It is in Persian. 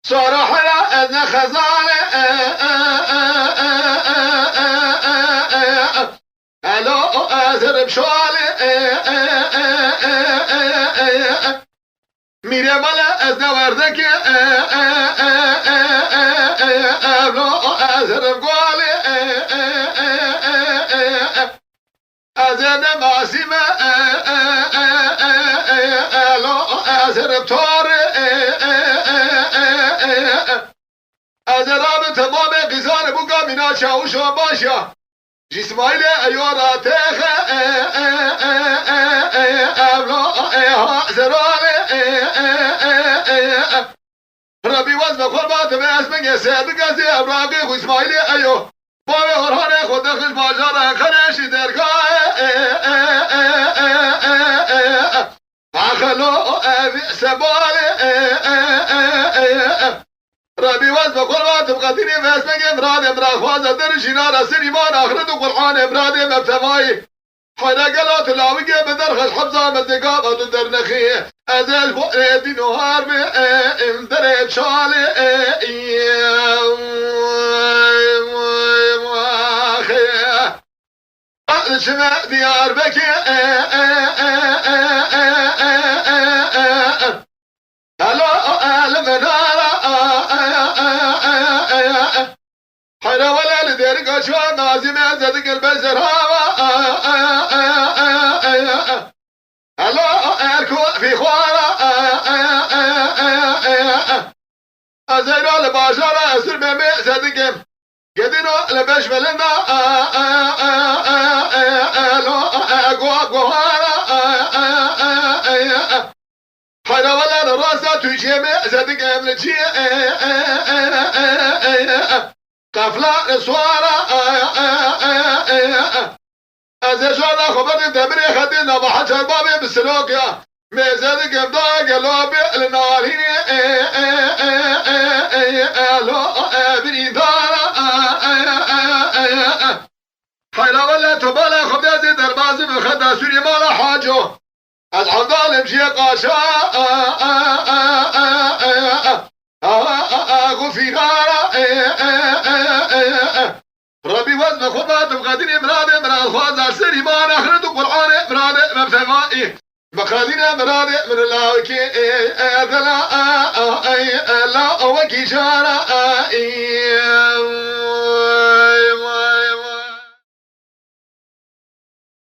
صراحة أن خزانة ألو أزرب شوالي میره بالا از نوردک ألو أزرب قوالي أزرب ماسمة ألو أزرب توري أزرب تمام قزان بقى منا شاوشا باشا جسمايل أيورا تخ أبلا زراري ربي وزن قربات باسمك سيد قاسي أبراقي وإسمايل أيو بابي هرهاني خود خش باجارا خنش درقاء أخلو أبي سبالي ربي وزن قربات بقديني باسمك امراد امراد خوازة در شنار سريمان آخرت قرآن امراد مبتماي حينا قلات لاوية بدرخش حبزة مدقابة در نخيه أزال فؤاد نهار دريب شالي شمع ديار بكي هلو المنارة حينا ولا لدير قشوة نازم عزتك البشر هلو أركو في خوارة أزينو لباشرة أسر بمي صدقم قدنو لبش ملنا هلو أقوى حينا ولا لراسة تجيمي صدقم لجي قفلة نسوارة أزيشوانا خبرت دبري خدينا بحجر بابي بسلوكيا ميزادك امدا قلوبي لنارين ألو بريدارة حيلا ولا تبالا خبرت دربازي بخدا سوري مالا حاجو الحمدال مشي قاشا غفيرارة ربي وزن خبات بقدر امراد خوازة سريمان اخرت قرآن امراد مبتمائي بقدر امراد من الله وكي لا وكي شارة